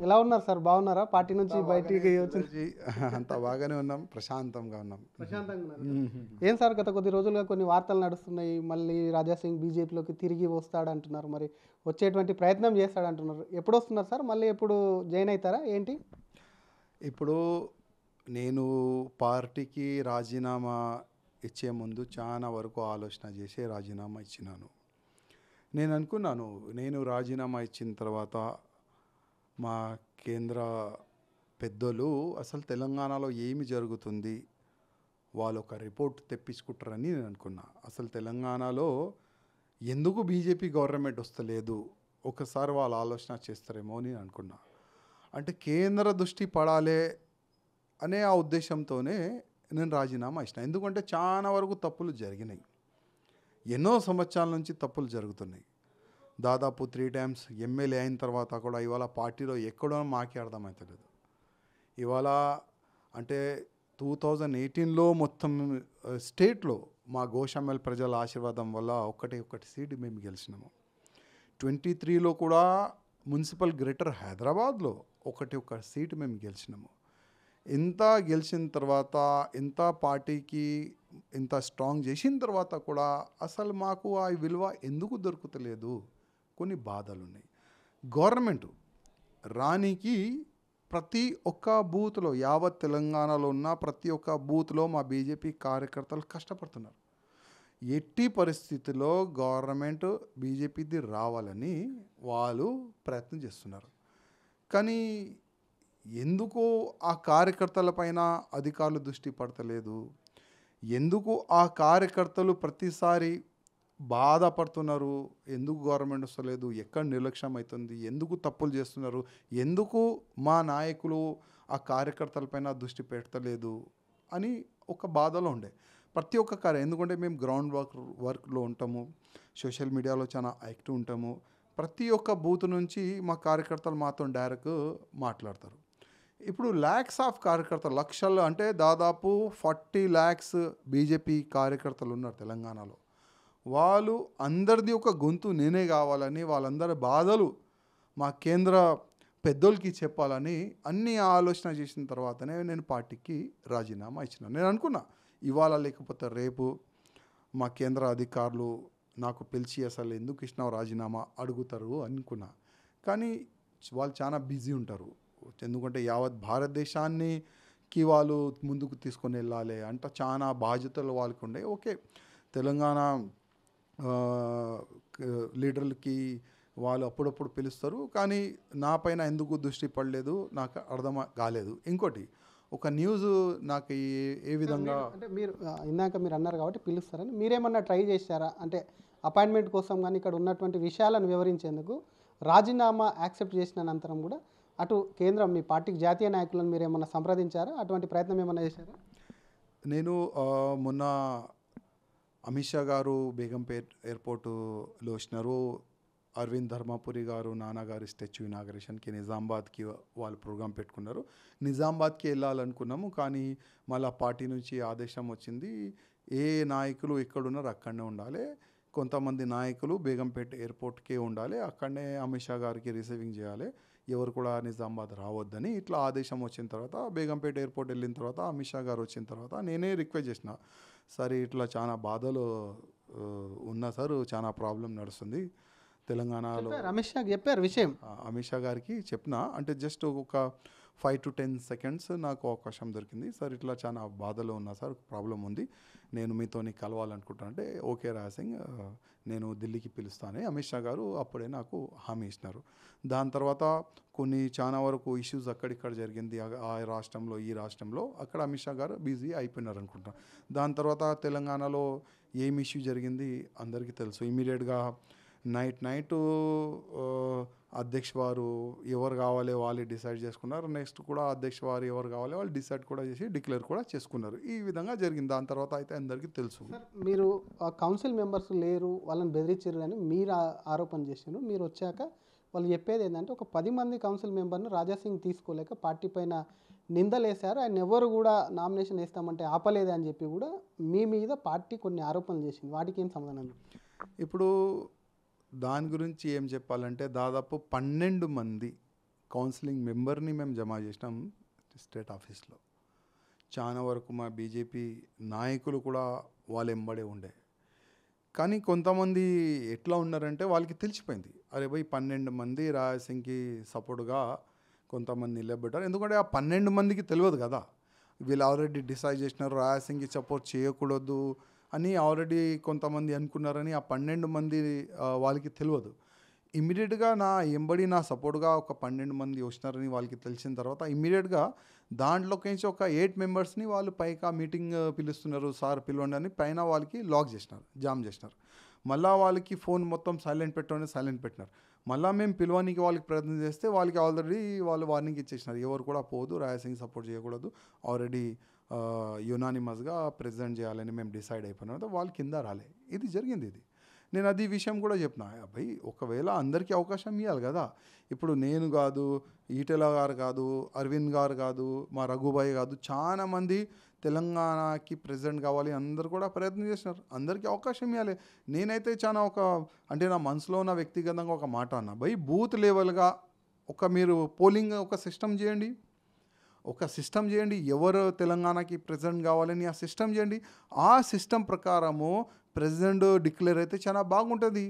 ఎలా ఉన్నారు సార్? బాగున్నారా? పార్టీ నుంచి బయటికి వచ్చిన అంతా బాగానే ఉన్నాం, ప్రశాంతంగా ఉన్నాం. ప్రశాంతంగా ఉన్నారు కదా? మ్మ్. ఏం సార్ గత కొద్ది రోజులుగా కొన్ని వార్తలు నడుస్తున్నాయి. మళ్ళీ రాజాసింగ్ బీజేపీలోకి తిరిగి వస్తాడంటున్నారు. మరి వచ్చేటువంటి ప్రయత్నం చేస్తాడంటున్నారు. ఎప్పుడు వస్తున్నారు సార్? మళ్ళీ ఎప్పుడు జాయిన్ అవుతారా ఏంటి? ఇప్పుడు నేను పార్టీకి రాజీనామా ఇచ్చే ముందు చాలా వరకు ఆలోచన చేసి రాజీనామా ఇచ్చినాను. నేను అనుకున్నాను, నేను రాజీనామా ఇచ్చిన తర్వాత మా కేంద్ర పెద్దలు అసలు తెలంగాణలో ఏమి జరుగుతుంది వాళ్ళు ఒక రిపోర్ట్ తెప్పించుకుంటారని నేను అనుకున్నా. అసలు తెలంగాణలో ఎందుకు బీజేపీ గవర్నమెంట్ వస్తలేదు, ఒకసారి వాళ్ళు ఆలోచన చేస్తారేమో అని అనుకున్నా. అంటే కేంద్ర దృష్టి పడాలి అనే ఆ ఉద్దేశంతోనే నేను రాజీనామా ఇచ్చిన. ఎందుకంటే చాలా వరకు తప్పులు జరిగినాయి, ఎన్నో సంవత్సరాల నుంచి తప్పులు జరుగుతున్నాయి. దాదాపు 3 times ఎమ్మెల్యే అయిన తర్వాత కూడా ఇవాళ పార్టీలో ఎక్కడో మాకే అర్థమవుతలేదు. ఇవాళ అంటే 2018లో మొత్తం స్టేట్లో మా గోషామల్ ప్రజల ఆశీర్వాదం వల్ల ఒకటి సీటు మేము గెలిచినాము. 23లో కూడా మున్సిపల్ గ్రేటర్ హైదరాబాద్లో ఒక సీటు మేము గెలిచినాము. ఇంత గెలిచిన తర్వాత ఇంత పార్టీకి ఇంత స్ట్రాంగ్ చేసిన తర్వాత కూడా అసలు మాకు ఆ విలువ ఎందుకు దొరుకుతలేదు, కొన్ని బాధలు ఉన్నాయి. గవర్నమెంట్ రానికి ప్రతి ఒక్క బూత్లో యావత్ తెలంగాణలో ఉన్న ప్రతి ఒక్క బూత్లో మా బీజేపీ కార్యకర్తలు కష్టపడుతున్నారు. ఎట్టి పరిస్థితుల్లో గవర్నమెంట్ బీజేపీది రావాలని వాళ్ళు ప్రయత్నం చేస్తున్నారు. కానీ ఎందుకు ఆ కార్యకర్తల పైన అధికారులు దృష్టి పడతలేదు, ఎందుకు ఆ కార్యకర్తలు ప్రతిసారి బాధపడుతున్నారు, ఎందుకు గవర్నమెంట్ వస్తలేదు, ఎక్కడ నిర్లక్ష్యం అవుతుంది, ఎందుకు తప్పులు చేస్తున్నారు, ఎందుకు మా నాయకులు ఆ కార్యకర్తలపైన దృష్టి పెట్టలేదు అని ఒక బాధలో ఉండే. ప్రతి ఒక్క ఎందుకంటే మేము గ్రౌండ్ వర్క్లో ఉంటాము, సోషల్ మీడియాలో చాలా యాక్టివ్ ఉంటాము. ప్రతి ఒక్క బూత్ నుంచి మా కార్యకర్తలు మాతో డైరెక్ట్ మాట్లాడతారు. ఇప్పుడు ల్యాక్స్ ఆఫ్ కార్యకర్తలు, లక్షలు, అంటే దాదాపు 40 lakhs బీజేపీ కార్యకర్తలు ఉన్నారు తెలంగాణలో. వాళ్ళు అందరిది ఒక గొంతు నేనే కావాలని, వాళ్ళందరి బాధలు మా కేంద్ర పెద్దోళ్ళకి చెప్పాలని అన్ని ఆలోచన చేసిన తర్వాతనే నేను పార్టీకి రాజీనామా ఇచ్చినాను. నేను అనుకున్నా ఇవాళ లేకపోతే రేపు మా కేంద్ర అధికారులు నాకు పిలిచి అసలు ఎందుకు ఇచ్చినావు రాజీనామా అడుగుతారు అనుకున్నా. కానీ వాళ్ళు చాలా బిజీ ఉంటారు. ఎందుకంటే యావత్ భారతదేశానికి వాళ్ళు ముందుకు తీసుకొని వెళ్ళాలి అంటే చాలా బాధ్యతలు వాళ్ళకు ఉండే. ఓకే, తెలంగాణ లీడర్లకి వాళ్ళు అప్పుడప్పుడు పిలుస్తారు, కానీ నా పైన ఎందుకు దృష్టి పడలేదు నాకు అర్థం కాలేదు. ఇంకోటి ఒక న్యూస్ నాకు ఏ విధంగా అంటే మీరు ఇందాక మీరు అన్నారు కాబట్టి పిలుస్తారని మీరేమన్నా ట్రై చేశారా? అంటే అపాయింట్మెంట్ కోసం కానీ ఇక్కడ ఉన్నటువంటి విషయాలను వివరించేందుకు రాజీనామా యాక్సెప్ట్ చేసిన అనంతరం కూడా అటు కేంద్రం మీ పార్టీకి జాతీయ నాయకులను మీరు ఏమన్నా సంప్రదించారా? అటువంటి ప్రయత్నం ఏమన్నా చేశారా? నేను మొన్న అమిత్ షా గారు బేగంపేట్ ఎయిర్పోర్టులో వచ్చినారు. అరవింద్ ధర్మపురి గారు నాన్నగారి స్టాచ్యూ ఇనాగరేషన్కి నిజామాబాద్కి వాళ్ళు ప్రోగ్రాం పెట్టుకున్నారు. నిజామాబాద్కి వెళ్ళాలనుకున్నాము, కానీ మళ్ళీ పార్టీ నుంచి ఆదేశం వచ్చింది, ఏ నాయకులు ఎక్కడున్నారు అక్కడనే ఉండాలి, కొంతమంది నాయకులు బేగంపేట్ ఎయిర్పోర్ట్కే ఉండాలి, అక్కడనే అమిత్ షా గారికి రిసీవింగ్ చేయాలి, ఎవరు కూడా నిజామాబాద్ రావద్దని ఇట్లా ఆదేశం వచ్చిన తర్వాత బేగంపేట్ ఎయిర్పోర్ట్ వెళ్ళిన తర్వాత అమిత్ షా గారు వచ్చిన తర్వాత నేనే రిక్వెస్ట్ చేసిన, సరే ఇట్లా చాలా బాధలు ఉన్నా సార్, చాలా ప్రాబ్లం నడుస్తుంది తెలంగాణలో. అమిత్ షా చెప్పారు విషయం. అమిత్ షా గారికి చెప్పిన, అంటే జస్ట్ ఒక 5 to 10 seconds నాకు అవకాశం దొరికింది. సార్ ఇట్లా చాలా బాధలో ఉన్నా సార్, ప్రాబ్లం ఉంది, నేను మీతోని కలవాలనుకుంటాను అంటే, ఓకే రాజసింగ్ నేను ఢిల్లీకి పిలుస్తానని అమిత్ షా గారు అప్పుడే నాకు హామీ ఇచ్చినారు. దాని తర్వాత కొన్ని చాలా వరకు ఇష్యూస్ అక్కడిక్కడ జరిగింది, ఆ రాష్ట్రంలో ఈ రాష్ట్రంలో, అక్కడ అమిత్ షా గారు బిజీ అయిపోయినారు అనుకుంటా. దాని తర్వాత తెలంగాణలో ఏం ఇష్యూ జరిగింది అందరికీ తెలుసు. ఇమీడియట్గా నైట్ అధ్యక్ష వారు ఎవరు కావాలి వాళ్ళు డిసైడ్ చేసుకున్నారు. నెక్స్ట్ కూడా అధ్యక్ష వారు ఎవరు కావాలి వాళ్ళు డిసైడ్ కూడా చేసి డిక్లేర్ కూడా చేసుకున్నారు. ఈ విధంగా జరిగింది. దాని తర్వాత అయితే అందరికీ తెలుసు. మీరు కౌన్సిల్ మెంబర్స్ లేరు, వాళ్ళని బెదిరించారు అని మీరు ఆరోపణ చేశారు. మీరు వచ్చాక వాళ్ళు చెప్పేది ఏంటంటే, ఒక 10 మంది కౌన్సిల్ మెంబర్ను రాజాసింగ్ తీసుకోలేక పార్టీ పైన నిందలేశారు, ఆయన ఎవరు కూడా నామినేషన్ వేస్తామంటే ఆపలేదే అని చెప్పి కూడా మీ మీద పార్టీ కొన్ని ఆరోపణలు చేసింది. వాటికి ఏం సమాధానం? ఇప్పుడు దాని గురించి ఏం చెప్పాలంటే, దాదాపు 12 మంది కౌన్సిలింగ్ మెంబర్ని మేము జమ చేసినాం స్టేట్ ఆఫీస్లో. చాలా వరకు మా బీజేపీ నాయకులు కూడా వాళ్ళు ఎంబడే ఉండే. కానీ కొంతమంది ఎట్లా ఉన్నారంటే వాళ్ళకి తెలిసిపోయింది, అరే భయ్ 12 మంది రాయసింగ్కి సపోర్ట్గా కొంతమంది నిలబెట్టారు. ఎందుకంటే ఆ 12 మందికి తెలియదు కదా, వీళ్ళు ఆల్రెడీ డిసైడ్ చేసినారు రాయసింగ్కి సపోర్ట్ చేయకూడదు అని ఆల్రెడీ కొంతమంది అనుకున్నారని. ఆ 12 మంది వాళ్ళకి తెలియదు. ఇమ్మీడియట్గా నా ఎంబడి నా సపోర్ట్గా ఒక 12 మంది వచ్చినారని వాళ్ళకి తెలిసిన తర్వాత ఇమ్మీడియట్గా దాంట్లోకి నుంచి ఒక 8 మెంబర్స్ని వాళ్ళు పైకి ఆ మీటింగ్ పిలుస్తున్నారు, సార్ పిలవండి అని పైన వాళ్ళకి లాక్ చేసినారు, జామ్ చేసినారు. మళ్ళీ వాళ్ళకి ఫోన్ మొత్తం సైలెంట్ పెట్టమని సైలెంట్ పెట్టినారు. మళ్ళీ మేము పిలవడానికి వాళ్ళకి ప్రయత్నం చేస్తే వాళ్ళకి ఆల్రెడీ వాళ్ళు వార్నింగ్ ఇచ్చేసినారు, ఎవరు కూడా పోదు, రాయసింగ్ సపోర్ట్ చేయకూడదు, ఆల్రెడీ యునానిమస్గా ప్రెసిడెంట్ చేయాలని మేము డిసైడ్ అయిపోయినాం. వాళ్ళు కింద రాలే. ఇది జరిగింది. ఇది నేను అది విషయం కూడా చెప్పిన, భయ్ ఒకవేళ అందరికీ అవకాశం ఇవ్వాలి కదా. ఇప్పుడు నేను కాదు, ఈటెల గారు కాదు, అరవింద్ గారు కాదు, మా రఘుబాయి కాదు, చాలా మంది తెలంగాణకి ప్రెసిడెంట్ కావాలి అందరు కూడా ప్రయత్నం చేసినారు. అందరికీ అవకాశం ఇవ్వాలి. నేనైతే చాలా అంటే నా మనసులో ఉన్న వ్యక్తిగతంగా ఒక మాట అన్నా, భయ్ బూత్ లెవెల్గా మీరు పోలింగ్ ఒక సిస్టమ్ చేయండి, ఎవరు తెలంగాణకి ప్రెసిడెంట్ కావాలని ఆ సిస్టమ్ చేయండి. ఆ సిస్టమ్ ప్రకారము ప్రెసిడెంట్ డిక్లేర్ అయితే చాలా బాగుంటుంది.